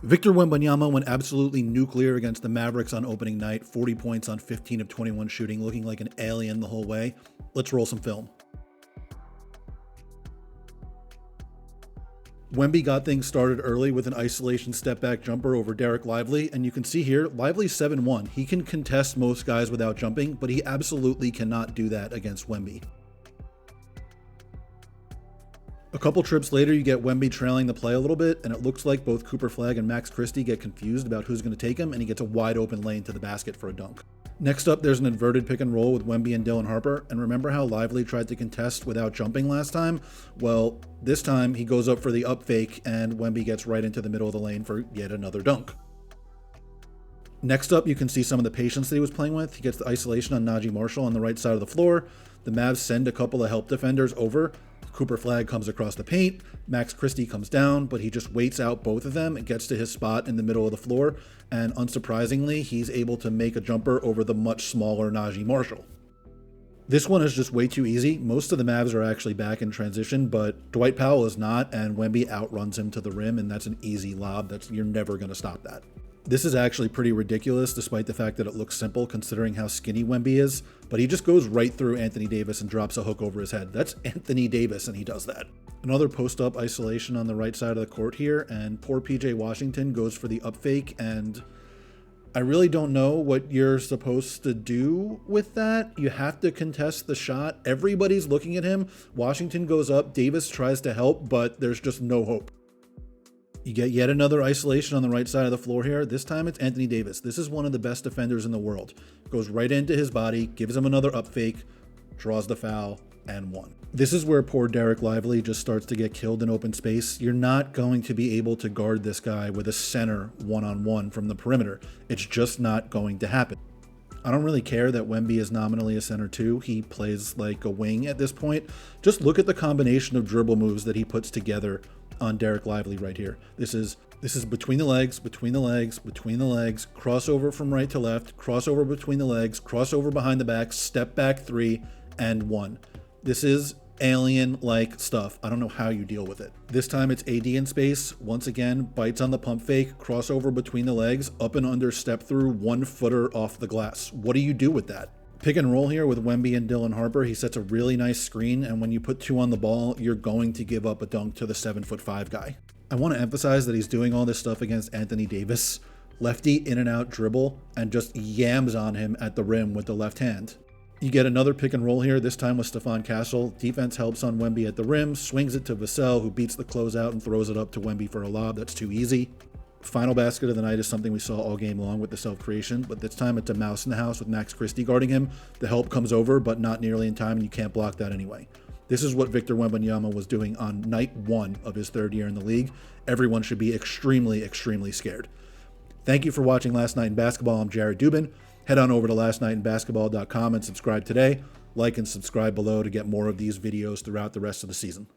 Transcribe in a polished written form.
Victor Wembanyama went absolutely nuclear against the Mavericks on opening night, 40 points on 15 of 21 shooting, looking like an alien the whole way. Let's roll some film. Wemby got things started early with an isolation step-back jumper over Derek Lively, and you can see here, Lively's 7-1. He can contest most guys without jumping, but he absolutely cannot do that against Wemby. A couple trips later, you get Wemby trailing the play a little bit, and it looks like both Cooper Flagg and Max Christie get confused about who's going to take him, and he gets a wide open lane to the basket for a dunk. Next up, there's an inverted pick and roll with Wemby and Dylan Harper, and remember how Lively tried to contest without jumping last time? Well, this time he goes up for the up fake, and Wemby gets right into the middle of the lane for yet another dunk. Next up, you can see some of the patience that he was playing with. He gets the isolation on Najee Marshall on the right side of the floor. The Mavs send a couple of help defenders over. Cooper Flagg comes across the paint. Max Christie comes down, but he just waits out both of them and gets to his spot in the middle of the floor. And unsurprisingly, he's able to make a jumper over the much smaller Najee Marshall. This one is just way too easy. Most of the Mavs are actually back in transition, but Dwight Powell is not, and Wemby outruns him to the rim, and that's an easy lob. You're never going to stop that. This is actually pretty ridiculous, despite the fact that it looks simple considering how skinny Wemby is, but he just goes right through Anthony Davis and drops a hook over his head. That's Anthony Davis, and he does that. Another post-up isolation on the right side of the court here, and poor PJ Washington goes for the up fake, and I really don't know what you're supposed to do with that. You have to contest the shot. Everybody's looking at him. Washington goes up, Davis tries to help, but there's just no hope. You get yet another isolation on the right side of the floor here. This time it's Anthony Davis. This is one of the best defenders in the world. Goes right into his body, gives him another up fake, draws the foul, and one. This is where poor Derek Lively just starts to get killed in open space. You're not going to be able to guard this guy with a center one-on-one from the perimeter. It's just not going to happen. I don't really care that Wemby is nominally a center too. He plays like a wing at this point. Just look at the combination of dribble moves that he puts together on Derek Lively right here. This is between the legs, between the legs, between the legs, crossover from right to left, crossover between the legs, crossover behind the back, step back three, and one. This is alien-like stuff. I don't know how you deal with it. This time it's AD in space. Once again, bites on the pump fake, crossover between the legs, up and under, step through, 1-footer off the glass. What do you do with that? Pick and roll here with Wemby and Dylan Harper. He sets a really nice screen, and when you put two on the ball, you're going to give up a dunk to the 7'5" guy. I want to emphasize that he's doing all this stuff against Anthony Davis. Lefty in and out dribble, and just yams on him at the rim with the left hand. You get another pick and roll here, this time with Stephon Castle. Defense helps on Wemby at the rim, swings it to Vassell, who beats the closeout and throws it up to Wemby for a lob. That's too easy. Final basket of the night is something we saw all game long with the self-creation, but this time it's a mouse in the house with Max Christie guarding him. The help comes over, but not nearly in time, and you can't block that anyway. This is what Victor Wembanyama was doing on night one of his third year in the league. Everyone should be extremely, extremely scared. Thank you for watching Last Night in Basketball. I'm Jared Dubin. Head on over to lastnightinbasketball.com and subscribe today. Like and subscribe below to get more of these videos throughout the rest of the season.